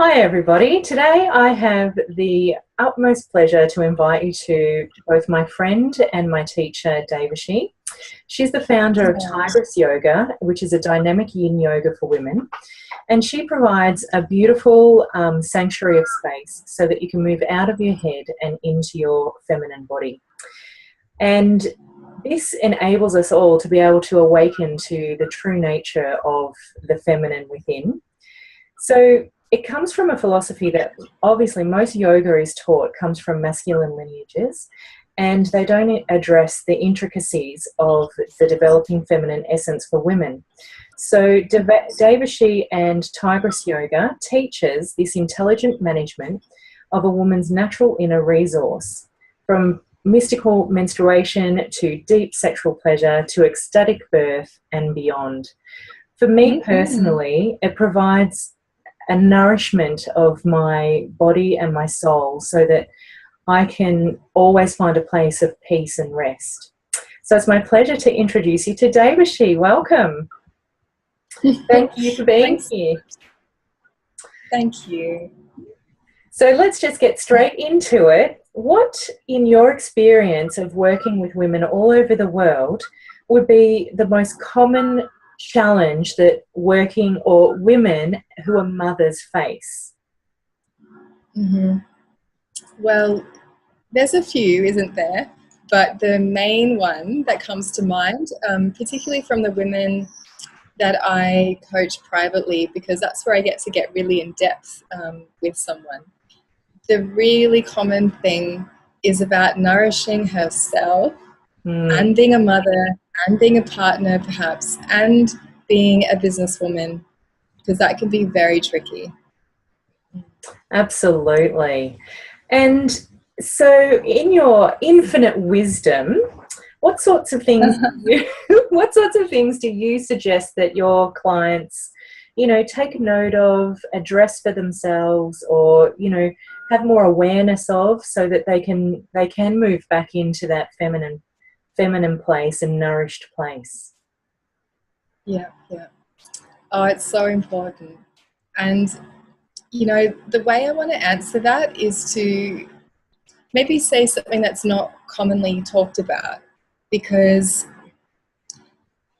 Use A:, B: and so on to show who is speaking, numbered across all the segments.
A: Hi everybody. Today I have the utmost pleasure to invite you to both my friend and my teacher, Devashi. She's the founder of Tigress Yoga, which is a dynamic yin yoga for women. And she provides a beautiful sanctuary of space so that you can move out of your head and into your feminine body. And this enables us all to be able to awaken to the true nature of the feminine within. So it comes from a philosophy that obviously most yoga is taught comes from masculine lineages, and they don't address the intricacies of the developing feminine essence for women. So Devashi and Tigress Yoga teaches this intelligent management of a woman's natural inner resource, from mystical menstruation to deep sexual pleasure to ecstatic birth and beyond. For me personally, it provides a nourishment of my body and my soul so that I can always find a place of peace and rest. So it's my pleasure to introduce you to Devashi. Welcome. Thank you for being here.
B: Thank you.
A: So let's just get straight into it. What, in your experience of working with women all over the world, would be the most common challenge that working or women who are mothers face?
B: Well, there's a few, isn't there? But the main one that comes to mind, particularly from the women that I coach privately, because that's where I get to get really in depth with someone. The really common thing is about nourishing herself and being a mother and being a partner perhaps and being a businesswoman, because that can be very tricky.
A: Absolutely. And so in your infinite wisdom, what sorts of things do you suggest that your clients, take note of, address for themselves, or, have more awareness of, so that they can move back into that feminine place and nourished place?
B: Yeah. Oh, it's so important. And, the way I want to answer that is to maybe say something that's not commonly talked about, because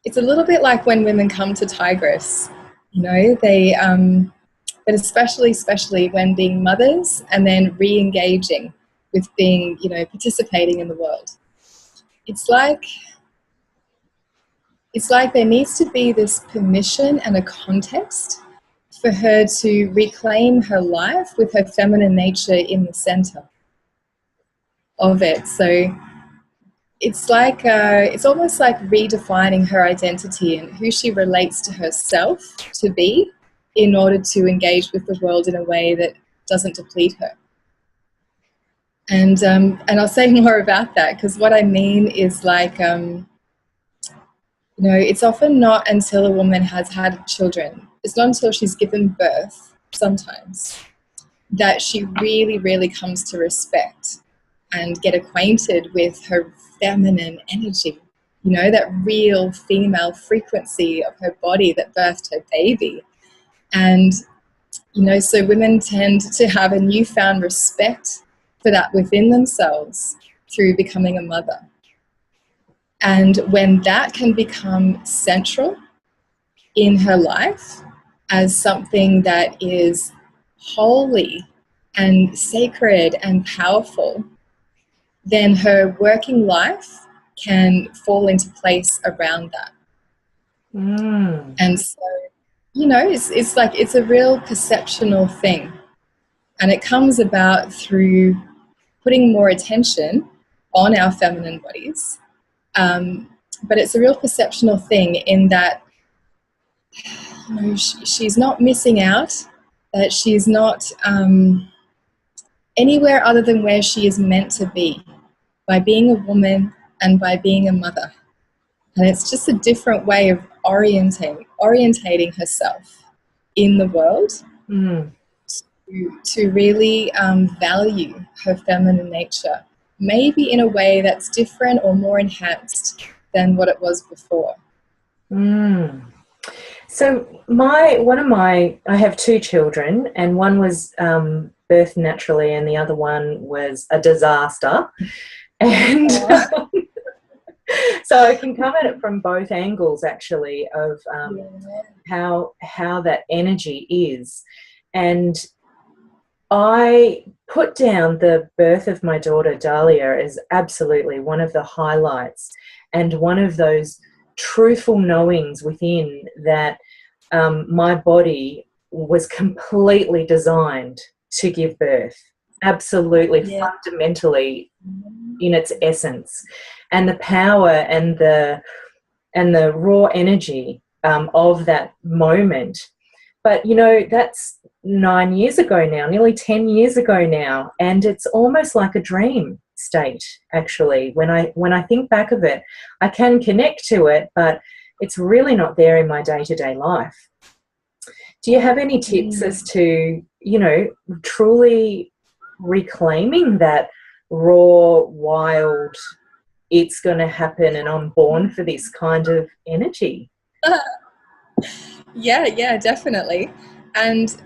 B: it's a little bit like when women come to Tigress, they, but especially when being mothers and then re-engaging with being, participating in the world. It's like there needs to be this permission and a context for her to reclaim her life with her feminine nature in the center of it. So it's like it's almost like redefining her identity and who she relates to herself to be in order to engage with the world in a way that doesn't deplete her. And I'll say more about that, because what I mean is like, it's often not until a woman has had children, it's not until she's given birth sometimes, that she really, really comes to respect and get acquainted with her feminine energy, that real female frequency of her body that birthed her baby. And, so women tend to have a newfound respect for that within themselves through becoming a mother. And when that can become central in her life as something that is holy and sacred and powerful, then her working life can fall into place around that. And so, it's like, it's a real perceptional thing. And it comes about through putting more attention on our feminine bodies. But it's a real perceptional thing in that, she's not missing out, that she's not anywhere other than where she is meant to be, by being a woman and by being a mother. And it's just a different way of orientating herself in the world to really value her feminine nature, maybe in a way that's different or more enhanced than what it was before.
A: So I have two children, and one was birthed naturally, and the other one was a disaster. And
B: Oh,
A: so I can come at it from both angles, actually, of
B: yeah.
A: how that energy is. And I put down the birth of my daughter Dahlia as absolutely one of the highlights, and one of those truthful knowings within that my body was completely designed to give birth, absolutely,
B: Yeah.
A: fundamentally in its essence, and the power and the raw energy of that moment. But that's 9 years ago now, nearly 10 years ago now, and it's almost like a dream state. Actually, when I think back of it, I can connect to it, but it's really not there in my day-to-day life. Do you have any tips as to truly reclaiming that raw, wild, it's going to happen and I'm born for this kind of energy?
B: Yeah, definitely. And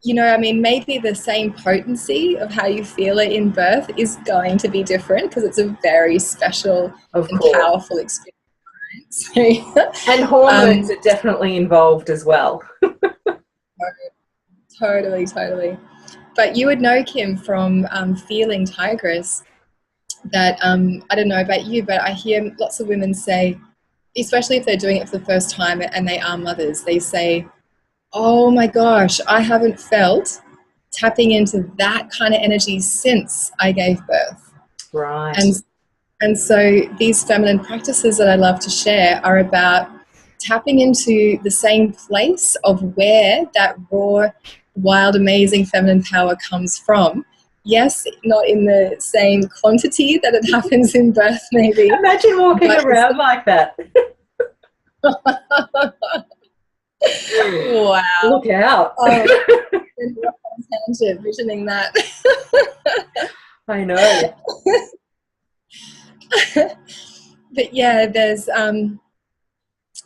B: I mean, maybe the same potency of how you feel it in birth is going to be different because it's a very special
A: Of
B: and
A: course.
B: powerful experience.
A: And hormones are definitely involved as well.
B: Totally. But you would know, Kim, from feeling tigress, that I don't know about you, but I hear lots of women say, especially if they're doing it for the first time and they are mothers, they say, oh my gosh, I haven't felt tapping into that kind of energy since I gave birth.
A: Right.
B: And so these feminine practices that I love to share are about tapping into the same place of where that raw, wild, amazing feminine power comes from. Yes, not in the same quantity that it happens in birth, maybe.
A: Imagine walking around like that.
B: Wow.
A: Look out.
B: Tangent, visioning that.
A: I know.
B: But yeah, there's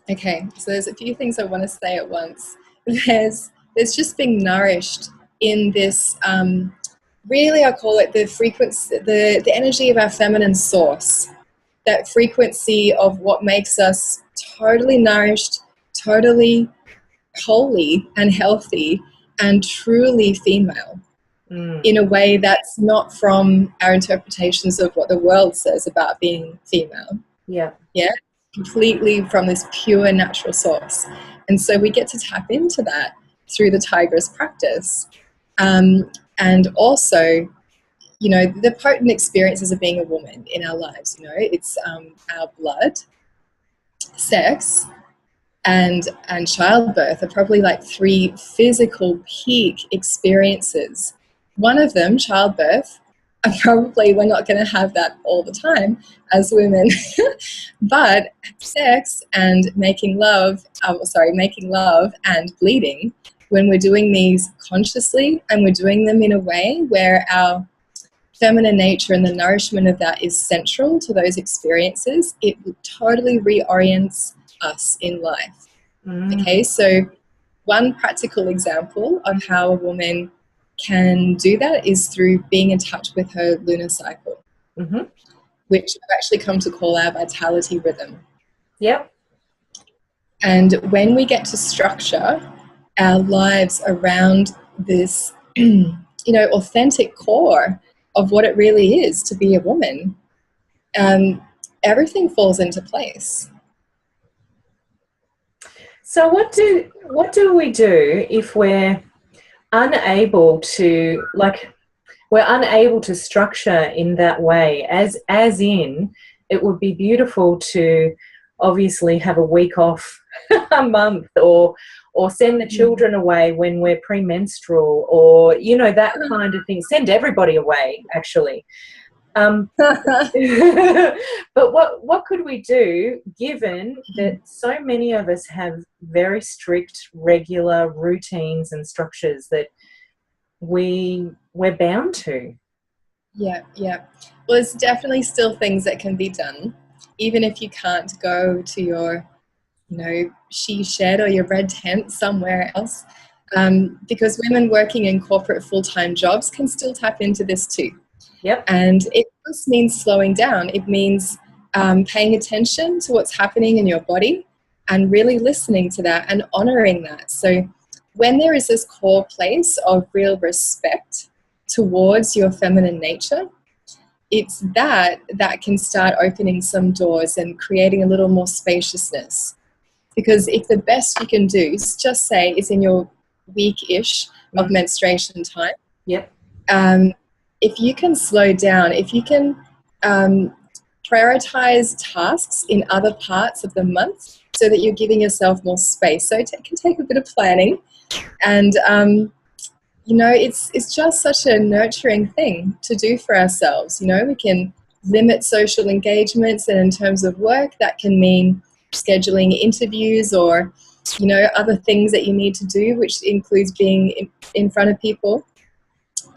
B: okay, so there's a few things I want to say at once. There's just being nourished in this really, I call it the frequency, the energy of our feminine source. That frequency of what makes us totally nourished, totally holy and healthy, and truly female in a way that's not from our interpretations of what the world says about being female.
A: Yeah.
B: Yeah, completely from this pure natural source. And so we get to tap into that through the tigress practice. And also, the potent experiences of being a woman in our lives, it's our blood, sex, and childbirth are probably like three physical peak experiences. One of them, childbirth, probably we're not going to have that all the time as women, but sex and making love and bleeding, when we're doing these consciously and we're doing them in a way where our feminine nature and the nourishment of that is central to those experiences, it totally reorients us in life. Okay, so one practical example of how a woman can do that is through being in touch with her lunar cycle, which I've actually come to call our vitality rhythm.
A: Yep.
B: And when we get to structure our lives around this, authentic core of what it really is to be a woman, everything falls into place.
A: So what do we do if we're unable to structure in that way, as in it would be beautiful to obviously have a week off a month, or send the children away when we're premenstrual, or that kind of thing. Send everybody away, actually. But what could we do, given that so many of us have very strict, regular routines and structures that we're bound to?
B: Yeah. Well, there's definitely still things that can be done, even if you can't go to your she shed or your red tent somewhere else. Because women working in corporate full-time jobs can still tap into this too.
A: Yep.
B: And it just means slowing down. It means paying attention to what's happening in your body and really listening to that and honoring that. So when there is this core place of real respect towards your feminine nature, it's that can start opening some doors and creating a little more spaciousness. Because if the best you can do is just say is in your week-ish of menstruation time,
A: yep.
B: If you can slow down, if you can prioritize tasks in other parts of the month so that you're giving yourself more space. So it can take a bit of planning, and it's just such a nurturing thing to do for ourselves. We can limit social engagements, and in terms of work, that can mean scheduling interviews or other things that you need to do, which includes being in front of people.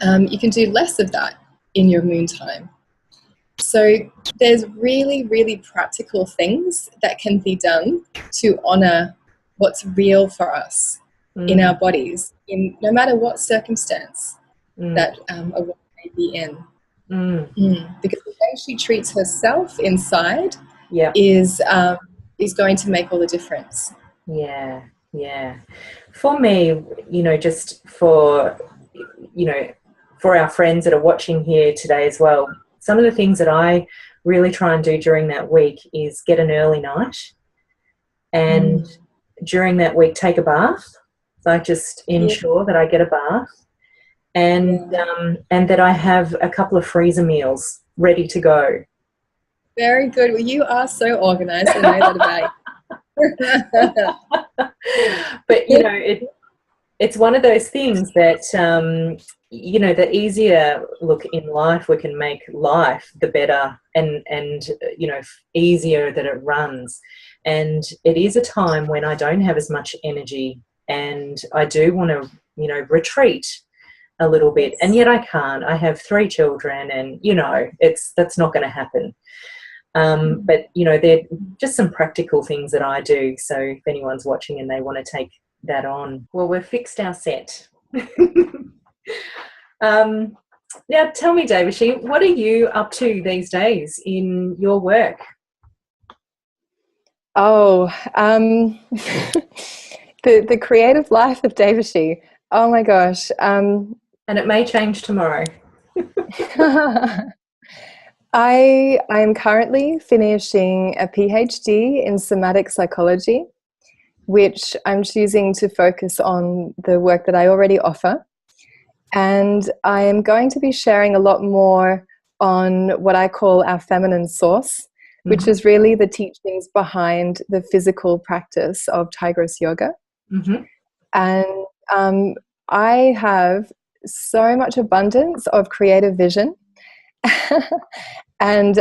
B: You can do less of that in your moon time. So there's really, really practical things that can be done to honor what's real for us in our bodies, in no matter what circumstance that a woman may be in. Because the way she treats herself inside is going to make all the difference.
A: Yeah. For me, just for our friends that are watching here today as well, some of the things that I really try and do during that week is get an early night, and during that week take a bath. So I just ensure that I get a bath, and that I have a couple of freezer meals ready to go.
B: Very good. Well, you are so organised. I know that about you.
A: But it's one of those things that the easier look in life we can make life, the better, and easier that it runs. And it is a time when I don't have as much energy, and I do want to retreat a little bit, and yet I can't. I have 3 children, and that's not going to happen. But they're just some practical things that I do. So if anyone's watching and they want to take that on, well, we've fixed our set. Now tell me, Devashi, what are you up to these days in your work?
B: The creative life of Devashi. Oh my gosh.
A: And it may change tomorrow.
B: I'm currently finishing a PhD in somatic psychology, which I'm choosing to focus on the work that I already offer. And I am going to be sharing a lot more on what I call our feminine source, which is really the teachings behind the physical practice of Tigress Yoga. And I have so much abundance of creative vision and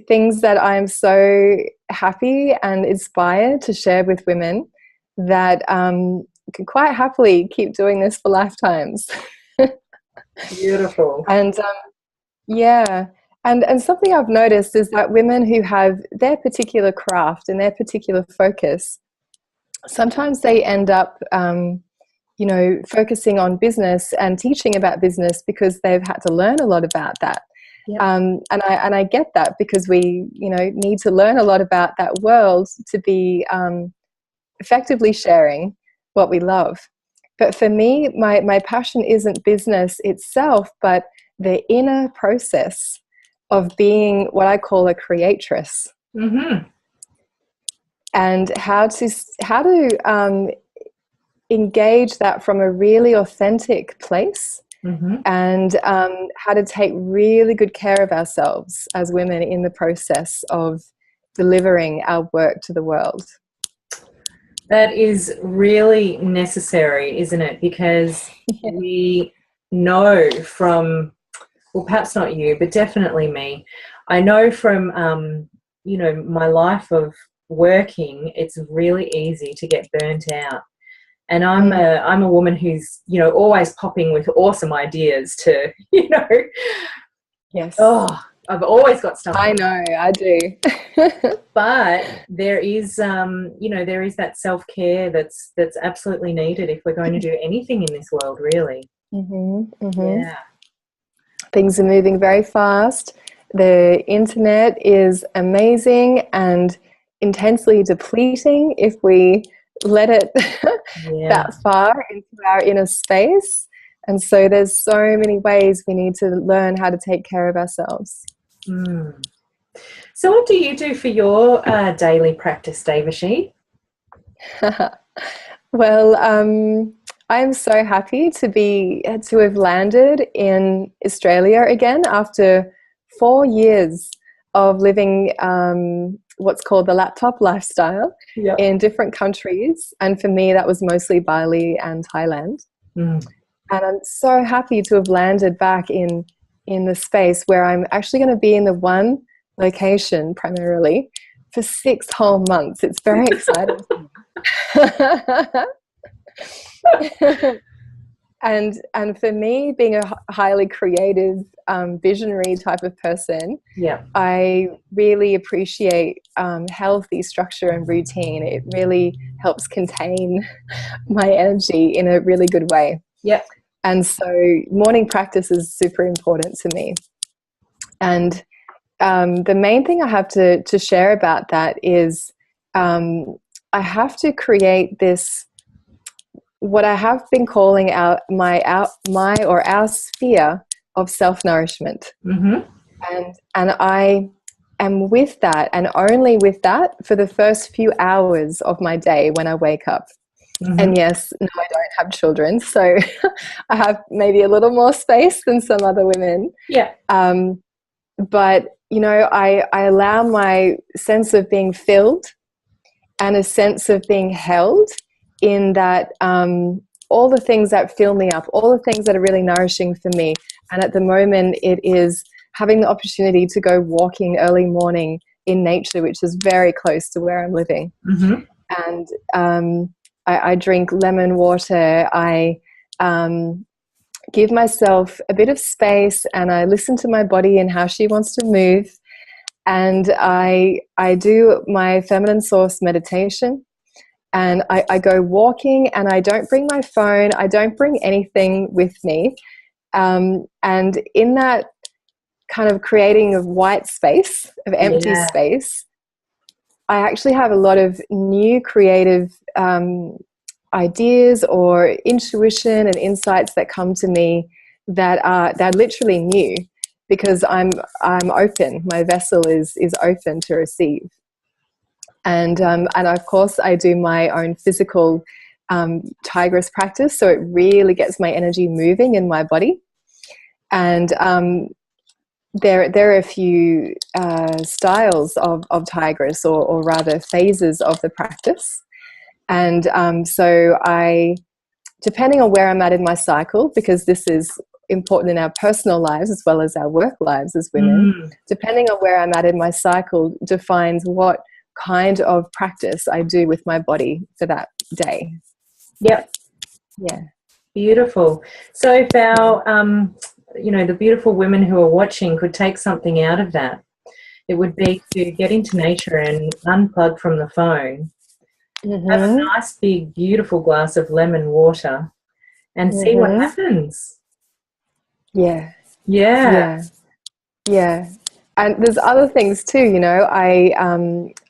B: things that I'm so happy and inspired to share with women that can quite happily keep doing this for lifetimes.
A: Beautiful.
B: And and something I've noticed is that women who have their particular craft and their particular focus, sometimes they end up focusing on business and teaching about business because they've had to learn a lot about that.
A: Yep.
B: And I get that, because we need to learn a lot about that world to be effectively sharing what we love. But for me, my passion isn't business itself, but the inner process of being what I call a creatress. And how to engage that from a really authentic place, and how to take really good care of ourselves as women in the process of delivering our work to the world.
A: That is really necessary, isn't it? Because we know from, well, perhaps not you, but definitely me, I know from my life of working, it's really easy to get burnt out. And I'm a woman who's always popping with awesome ideas to
B: Yes.
A: Oh, I've always got stuff.
B: I know, I do.
A: But there is, you know, there is that self-care that's absolutely needed if we're going to do anything in this world, really. Yeah.
B: Things are moving very fast. The internet is amazing and intensely depleting if we let it that far into our inner space. And so there's so many ways we need to learn how to take care of ourselves.
A: So what do you do for your daily practice, Devashi?
B: Well, I'm so happy to have landed in Australia again after 4 years of living what's called the laptop lifestyle in different countries. And for me, that was mostly Bali and Thailand. And I'm so happy to have landed back in the space where I'm actually going to be in the one location primarily for 6 whole months. It's very exciting for me. And for me, being a highly creative, visionary type of person, I really appreciate healthy structure and routine. It really helps contain my energy in a really good way. And so morning practice is super important to me. And the main thing I have to share about that is I have to create this, what I have been calling our sphere of self-nourishment. And I am with that, and only with that, for the first few hours of my day when I wake up. And yes, no, I don't have children, so I have maybe a little more space than some other women. But, you know, I allow my sense of being filled and a sense of being held in that, all the things that fill me up, all the things that are really nourishing for me. And at the moment, it is having the opportunity to go walking early morning in nature, which is very close to where I'm living. And I drink lemon water. I give myself a bit of space, and I listen to my body and how she wants to move. And I do my feminine source meditation, and I go walking, and I don't bring my phone. I don't bring anything with me. And in that kind of creating of white space, of empty space, I actually have a lot of new creative ideas or intuition and insights that come to me that are literally new, because I'm open. My vessel is open to receive. And of course, I do my own physical tigress practice, so it really gets my energy moving in my body. And there are a few styles of tigress, or rather phases of the practice. And so depending on where I'm at in my cycle, because this is important in our personal lives as well as our work lives as women, depending on where I'm at in my cycle defines what kind of practice I do with my body for that day.
A: Beautiful. So if our you know, the beautiful women who are watching could take something out of that, it would be to get into nature and unplug from the phone, have a nice big beautiful glass of lemon water, and see what happens.
B: And there's other things too, you know. I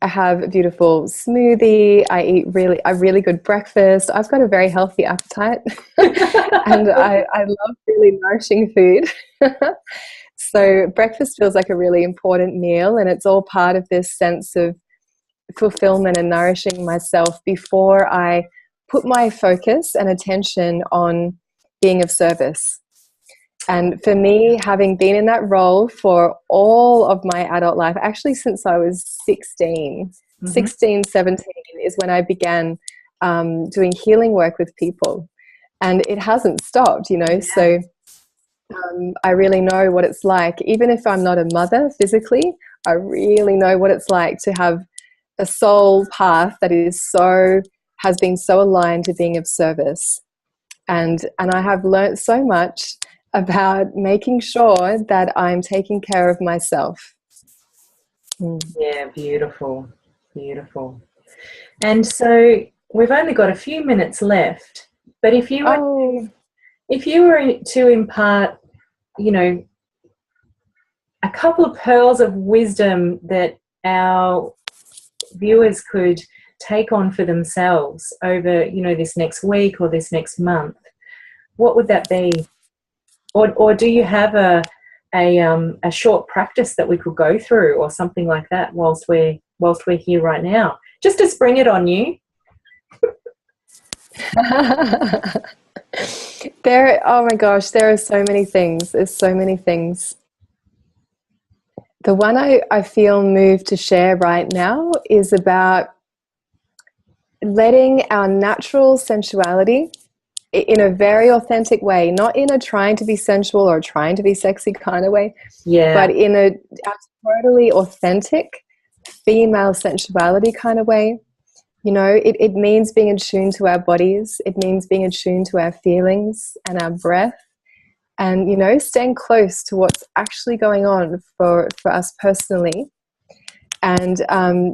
B: have a beautiful smoothie. I eat a really good breakfast. I've got a very healthy appetite, and I love really nourishing food. So breakfast feels like a really important meal, and it's all part of this sense of fulfillment and nourishing myself before I put my focus and attention on being of service. And for me, having been in that role for all of my adult life, actually since I was 16, 17 is when I began doing healing work with people. And it hasn't stopped, you know. So I really know what it's like. Even if I'm not a mother physically, I really know what it's like to have a soul path that has been so aligned to being of service. And I have learnt so much about making sure that I'm taking care of myself.
A: Yeah, beautiful, beautiful. And so we've only got a few minutes left, but if you were to impart, you know, a couple of pearls of wisdom that our viewers could take on for themselves over, you know, this next week or this next month, what would that be? Or do you have a short practice that we could go through or something like that whilst we're here right now, just to spring it on you?
B: Oh my gosh, there are so many things. There's so many things. The one I feel moved to share right now is about letting our natural sensuality, in a very authentic way, not in a trying to be sensual or trying to be sexy kind of way, but in a totally authentic female sensuality kind of way. You know, it means being attuned to our bodies. It means being attuned to our feelings and our breath, and, you know, staying close to what's actually going on for us personally, and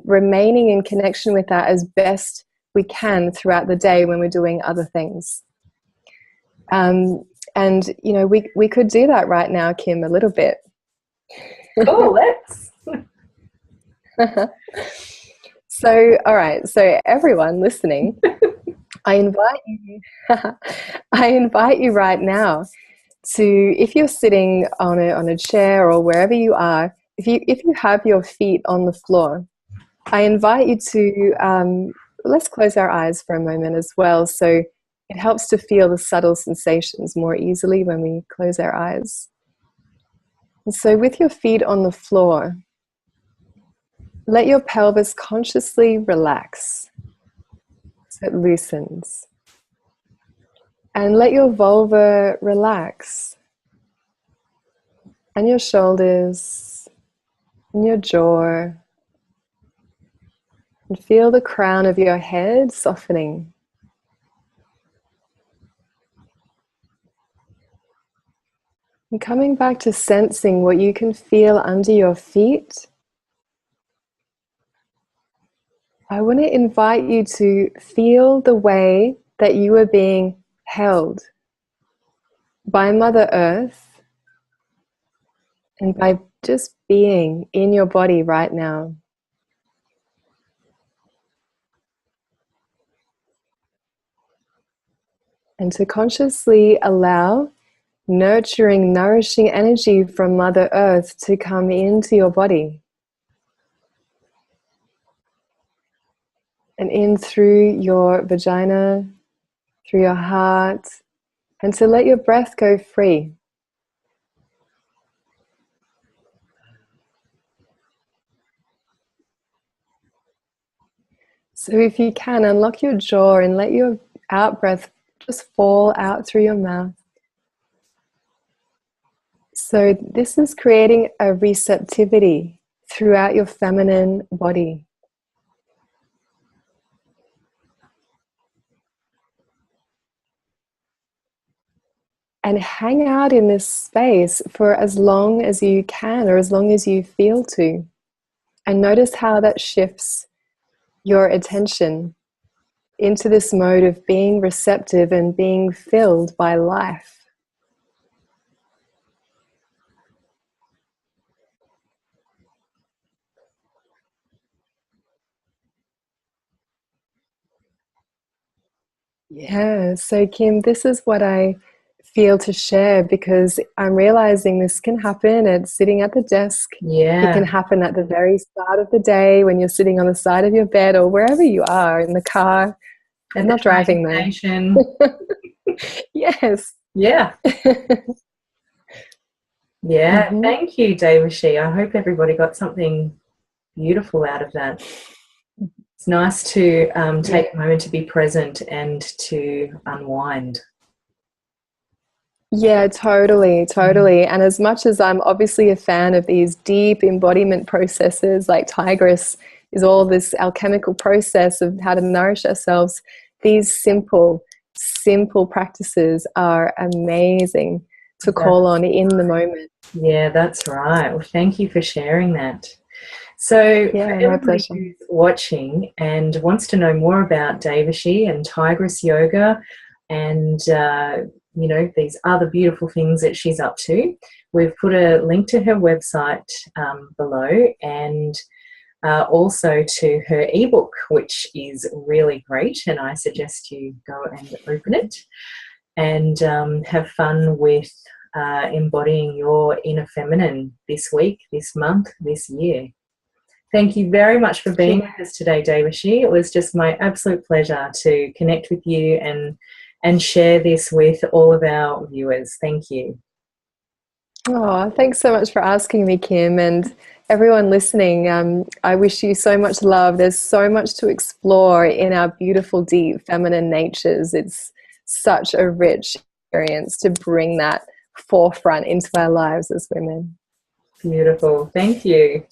B: remaining in connection with that as best we can throughout the day when we're doing other things. And, you know, we could do that right now, Kim, a little bit.
A: Cool, let's.
B: So, all right. So everyone listening, I invite you right now to, if you're sitting on a chair or wherever you are, if you have your feet on the floor, I invite you to, let's close our eyes for a moment as well. So it helps to feel the subtle sensations more easily when we close our eyes. And so with your feet on the floor, let your pelvis consciously relax so it loosens. And let your vulva relax. And your shoulders, and your jaw. And feel the crown of your head softening. And coming back to sensing what you can feel under your feet, I want to invite you to feel the way that you are being held by Mother Earth and by just being in your body right now. And to consciously allow nurturing, nourishing energy from Mother Earth to come into your body. And in through your vagina, through your heart, and to let your breath go free. So if you can, unlock your jaw and let your out breath just fall out through your mouth. So this is creating a receptivity throughout your feminine body. And hang out in this space for as long as you can or as long as you feel to. And notice how that shifts your attention into this mode of being receptive and being filled by life. Yeah, so Kim, this is what I feel to share, because I'm realizing this can happen at sitting at the desk.
A: Yeah.
B: It can happen at the very start of the day when you're sitting on the side of your bed or wherever you are, in the car. I'm not driving though. Yes.
A: Yeah. Yeah. Mm-hmm. Thank you, Devashi. I hope everybody got something beautiful out of that. It's nice to take a moment to be present and to unwind. Yeah, totally. And as much as I'm obviously a fan of these deep embodiment processes, like Tigress is all this alchemical process of how to nourish ourselves, these simple practices are amazing
C: to call on in the moment.
A: Yeah, that's right. Well, thank you for sharing that. So
C: Yeah,
A: for
C: my
A: everybody
C: pleasure.
A: who's watching and wants to know more about Devashi and Tigress Yoga and, you know, these other beautiful things that she's up to, we've put a link to her website below, and also to her ebook, which is really great, and I suggest you go and open it and have fun with embodying your inner feminine this week, this month, this year. Thank you very much for being with us today, Devashi. It was just my absolute pleasure to connect with you and share this with all of our viewers. Thank you.
C: Oh, thanks so much for asking me, Kim, and everyone listening. I wish you so much love. There's so much to explore in our beautiful, deep, feminine natures. It's such a rich experience to bring that forefront into our lives as women.
A: Beautiful. Thank you.